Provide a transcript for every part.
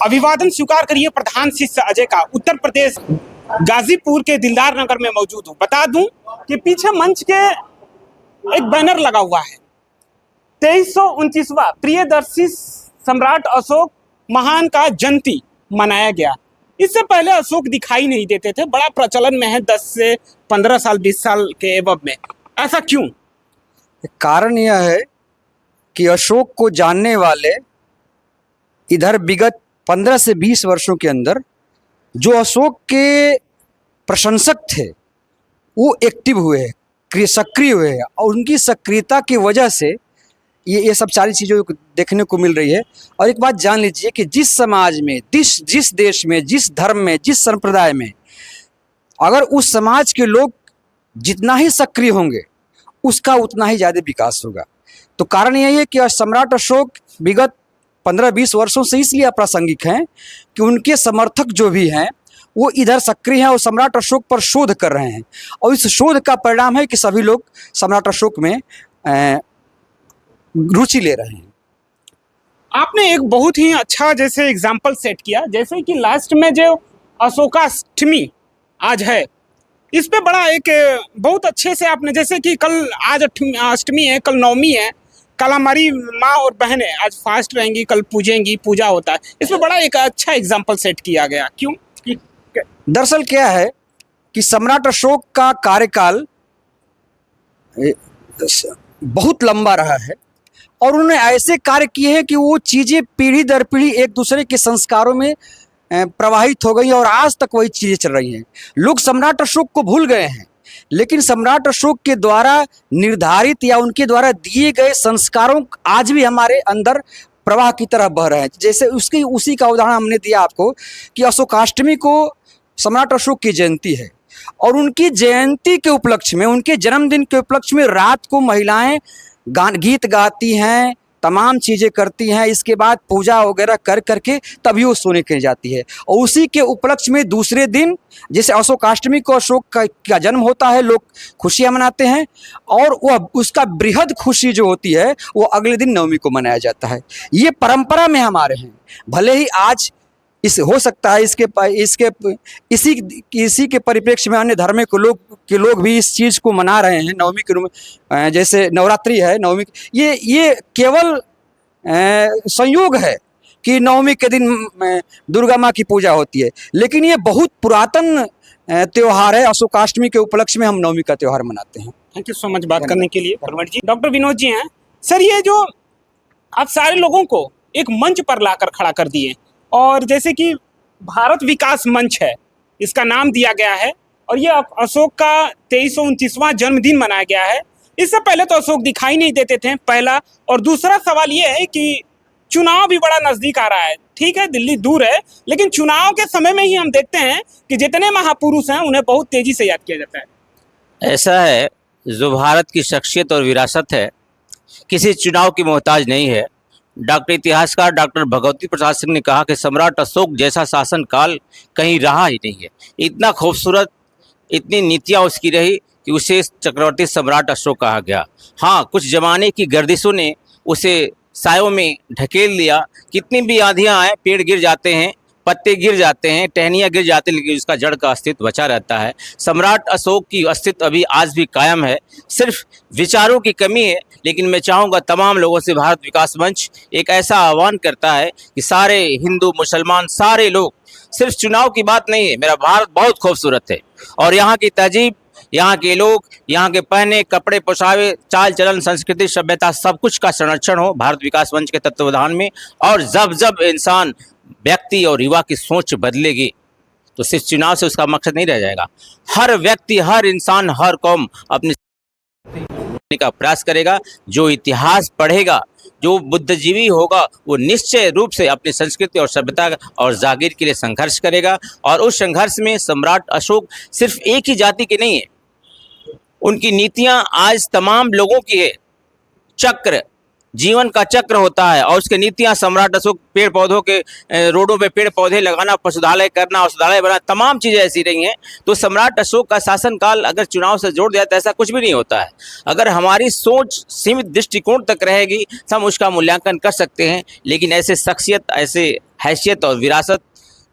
अभिवादन स्वीकार करिए प्रधान शिष्य अजय का। उत्तर प्रदेश गाजीपुर के दिलदार नगर में मौजूद हूँ। बता दूं कि पीछे मंच के एक बैनर लगा हुआ है, 2329वां प्रियदर्शी सम्राट अशोक महान का जयंती मनाया गया। इससे पहले अशोक दिखाई नहीं देते थे, बड़ा प्रचलन में है 10 से 15 साल 20 साल के एवज में। ऐसा क्यों? कारण यह है कि अशोक को जानने वाले इधर विगत 15 से 20 वर्षों के अंदर जो अशोक के प्रशंसक थे वो एक्टिव हुए हैं, सक्रिय हुए हैं, और उनकी सक्रियता की वजह से ये सब सारी चीज़ों को देखने को मिल रही है। और एक बात जान लीजिए कि जिस समाज में, जिस देश में, जिस धर्म में, जिस संप्रदाय में अगर उस समाज के लोग जितना ही सक्रिय होंगे उसका उतना ही ज़्यादा विकास होगा। तो कारण यही है कि सम्राट अशोक विगत 15-20 वर्षों से इसलिए अप्रासंगिक हैं कि उनके समर्थक जो भी हैं वो इधर सक्रिय हैं और सम्राट अशोक पर शोध कर रहे हैं, और इस शोध का परिणाम है कि सभी लोग सम्राट अशोक में रुचि ले रहे हैं। आपने एक बहुत ही अच्छा जैसे एग्जाम्पल सेट किया, जैसे कि लास्ट में जो अशोकाष्टमी आज है, इस पे बड़ा एक बहुत अच्छे से आपने, जैसे कि कल आज अष्टमी है, कल नवमी है, कल हमारी माँ और बहनें आज फास्ट रहेंगी, कल पूजेंगी, पूजा होता है, इसमें बड़ा एक अच्छा एग्जाम्पल सेट किया गया। क्यों? दरअसल क्या है कि सम्राट अशोक का कार्यकाल बहुत लंबा रहा है और उन्होंने ऐसे कार्य किए हैं कि वो चीज़ें पीढ़ी दर पीढ़ी एक दूसरे के संस्कारों में प्रवाहित हो गई और आज तक वही चीज़ें चल रही हैं। लोग सम्राट अशोक को भूल गए हैं, लेकिन सम्राट अशोक के द्वारा निर्धारित या उनके द्वारा दिए गए संस्कारों आज भी हमारे अंदर प्रवाह की तरह बह रहे हैं। जैसे उसी का उदाहरण हमने दिया आपको कि अशोकाष्टमी को सम्राट अशोक की जयंती है और उनकी जयंती के उपलक्ष्य में, उनके जन्मदिन के उपलक्ष्य में रात को महिलाएं गीत गाती हैं, तमाम चीज़ें करती हैं, इसके बाद पूजा वगैरह कर करके तभी वो सोने के लिए जाती है। और उसी के उपलक्ष्य में दूसरे दिन जैसे अशोकाष्टमी को अशोक का जन्म होता है, लोग खुशियां मनाते हैं, और वह उसका बृहद खुशी जो होती है वो अगले दिन नवमी को मनाया जाता है। ये परंपरा में हमारे हैं। भले ही आज हो सकता है इसी के परिप्रेक्ष्य में अन्य धर्म के लोग भी इस चीज़ को मना रहे हैं नवमी के रूप में। जैसे नवरात्रि है, नवमी ये केवल संयोग है कि नवमी के दिन दुर्गा माँ की पूजा होती है, लेकिन ये बहुत पुरातन त्यौहार है। अशोकाष्टमी के उपलक्ष्य में हम नवमी का त्यौहार मनाते हैं। थैंक यू सो मच बात करने के लिए परमठ जी। डॉक्टर विनोद जी हैं सर, ये जो आप सारे लोगों को एक मंच पर लाकर खड़ा कर दिए, और जैसे कि भारत विकास मंच है, इसका नाम दिया गया है, और ये अशोक का 2329वां जन्मदिन मनाया गया है। इससे पहले तो अशोक दिखाई नहीं देते थे, पहला। और दूसरा सवाल ये है कि चुनाव भी बड़ा नजदीक आ रहा है। ठीक है, दिल्ली दूर है, लेकिन चुनाव के समय में ही हम देखते हैं कि जितने महापुरुष हैं उन्हें बहुत तेजी से याद किया जाता है। ऐसा है, जो भारत की शख्सियत और विरासत है किसी चुनाव की मोहताज नहीं है। डॉक्टर इतिहासकार डॉक्टर भगवती प्रसाद सिंह ने कहा कि सम्राट अशोक जैसा शासन काल कहीं रहा ही नहीं है। इतना खूबसूरत, इतनी नीतियाँ उसकी रही कि उसे चक्रवर्ती सम्राट अशोक कहा गया। हाँ, कुछ जमाने की गर्दिशों ने उसे सायों में ढकेल लिया। कितनी भी आंधियाँ आए, पेड़ गिर जाते हैं, पत्ते गिर जाते हैं, टहनियाँ गिर जाती हैं, लेकिन उसका जड़ का अस्तित्व बचा रहता है। सम्राट अशोक की अस्तित्व अभी आज भी कायम है, सिर्फ विचारों की कमी है। लेकिन मैं चाहूँगा तमाम लोगों से, भारत विकास मंच एक ऐसा आह्वान करता है कि सारे हिंदू मुसलमान सारे लोग, सिर्फ चुनाव की बात नहीं है, मेरा भारत बहुत खूबसूरत है और यहाँ की तहजीब, यहाँ के लोग, यहाँ के पहने कपड़े, पोशावे, चाल चलन, संस्कृति, सभ्यता, सब कुछ का संरक्षण हो भारत विकास मंच के तत्वावधान में। और जब इंसान, व्यक्ति और युवा की सोच बदलेगी तो सिर्फ चुनाव से उसका मकसद नहीं रह जाएगा। हर व्यक्ति, हर इंसान, हर कौम अपने का प्रयास करेगा। जो इतिहास पढ़ेगा, जो बुद्धिजीवी होगा, वो निश्चय रूप से अपनी संस्कृति और सभ्यता और जागीर के लिए संघर्ष करेगा। और उस संघर्ष में सम्राट अशोक सिर्फ एक ही जाति के नहीं है, उनकी नीतियां आज तमाम लोगों की है। चक्र, जीवन का चक्र होता है और उसकी नीतियां सम्राट अशोक, पेड़ पौधों के, रोडों पे पेड़ पौधे लगाना, पशुधालय करना, औषधालय बनाना, तमाम चीज़ें ऐसी रही हैं। तो सम्राट अशोक का शासनकाल अगर चुनाव से जोड़ दिया तो ऐसा कुछ भी नहीं होता है। अगर हमारी सोच सीमित दृष्टिकोण तक रहेगी तो हम उसका मूल्यांकन कर सकते हैं, लेकिन ऐसे शख्सियत, ऐसे हैसियत और विरासत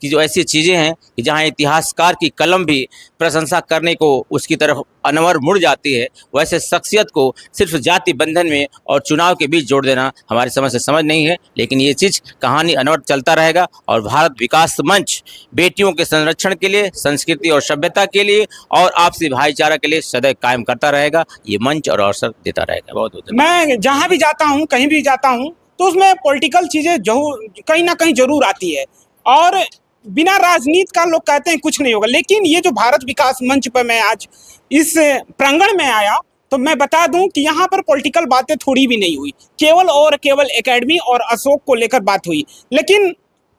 की जो ऐसी चीज़ें हैं कि जहाँ इतिहासकार की कलम भी प्रशंसा करने को उसकी तरफ अनवर मुड़ जाती है, वैसे शख्सियत को सिर्फ जाति बंधन में और चुनाव के बीच जोड़ देना हमारी समझ से समझ नहीं है। लेकिन ये चीज़ कहानी अनवरत चलता रहेगा और भारत विकास मंच बेटियों के संरक्षण के लिए, संस्कृति और सभ्यता के लिए और आपसी भाईचारा के लिए सदैव कायम करता रहेगा। ये मंच और अवसर देता रहेगा। बहुत बहुत मैं जहाँ भी जाता हूँ, कहीं भी जाता हूँ, तो उसमें पॉलिटिकल चीज़ें जो कहीं ना कहीं जरूर आती है और बिना राजनीति का लोग कहते हैं कुछ नहीं होगा। लेकिन ये जो भारत विकास मंच पर मैं आज इस प्रांगण में आया तो मैं बता दूं कि यहाँ पर पॉलिटिकल बातें थोड़ी भी नहीं हुई, केवल और केवल एकेडमी और अशोक को लेकर बात हुई। लेकिन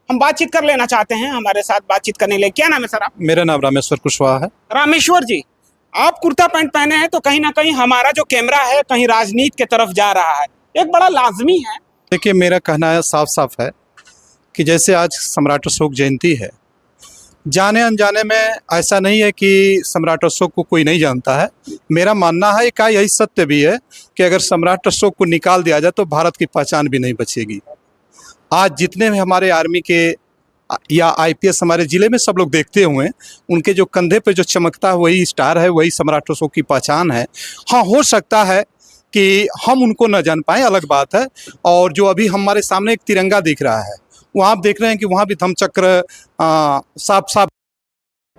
हम बातचीत कर लेना चाहते हैं, हमारे साथ बातचीत करने के लिए। क्या नाम है सर आप? मेरा नाम रामेश्वर कुशवाहा है। रामेश्वर जी, आप कुर्ता पैंट पहने हैं तो कहीं ना कहीं हमारा जो कैमरा है कहीं राजनीति की तरफ जा रहा है, एक बड़ा लाजमी है। देखिए, मेरा कहना है साफ साफ है कि जैसे आज सम्राट अशोक जयंती है, जाने अनजाने में ऐसा नहीं है कि सम्राट अशोक को कोई नहीं जानता है। मेरा मानना है का यही सत्य भी है कि अगर सम्राट अशोक को निकाल दिया जाए तो भारत की पहचान भी नहीं बचेगी। आज जितने भी हमारे आर्मी के या आईपीएस हमारे ज़िले में सब लोग देखते हुए, उनके जो कंधे पे जो चमकता है वही स्टार है, वही सम्राट अशोक की पहचान है। हाँ, हो सकता है कि हम उनको न जान पाएँ, अलग बात है। और जो अभी हमारे सामने एक तिरंगा दिख रहा है, वहाँ आप देख रहे हैं कि वहाँ भी धम्मचक्र साफ साफ।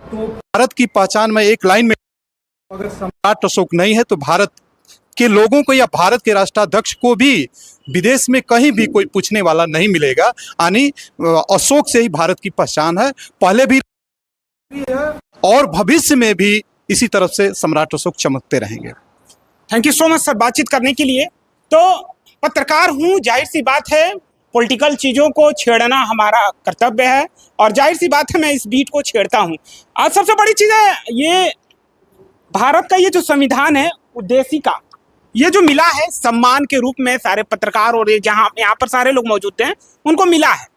तो भारत की पहचान में एक लाइन में अगर सम्राट अशोक नहीं है तो भारत के लोगों को या भारत के राष्ट्राध्यक्ष को भी विदेश में कहीं भी कोई पूछने वाला नहीं मिलेगा। यानी अशोक से ही भारत की पहचान है, पहले भी और भविष्य में भी इसी तरफ से सम्राट अशोक चमकते रहेंगे। Thank you so much sir बातचीत करने के लिए। तो पत्रकार हूँ, जाहिर सी बात है पॉलिटिकल चीज़ों को छेड़ना हमारा कर्तव्य है और जाहिर सी बात है मैं इस बीट को छेड़ता हूँ। आज सबसे बड़ी चीज़ है ये भारत का ये जो संविधान है उद्देशिका, ये जो मिला है सम्मान के रूप में सारे पत्रकार और ये जहाँ यहाँ पर सारे लोग मौजूद हैं उनको मिला है।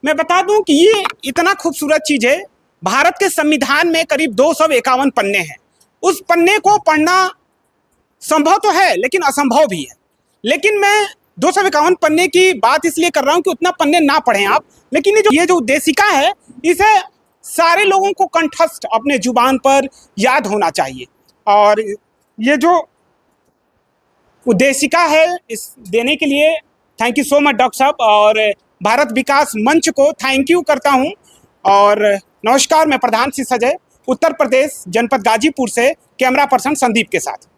मैं बता दूं कि ये इतना खूबसूरत चीज़ है। भारत के संविधान में करीब 251 पन्ने हैं। उस पन्ने को पढ़ना संभव तो है लेकिन असंभव भी है। लेकिन मैं 251 पन्ने की बात इसलिए कर रहा हूँ कि उतना पन्ने ना पढ़ें आप, लेकिन ये जो उद्देशिका है इसे सारे लोगों को कंठस्थ अपने जुबान पर याद होना चाहिए। और ये जो उद्देशिका है इस देने के लिए thank you so much doctor साहब, और भारत विकास मंच को थैंक यू करता हूँ। और नमस्कार, मैं प्रधान सिंह सजय, उत्तर प्रदेश जनपद गाजीपुर से कैमरा पर्सन संदीप के साथ।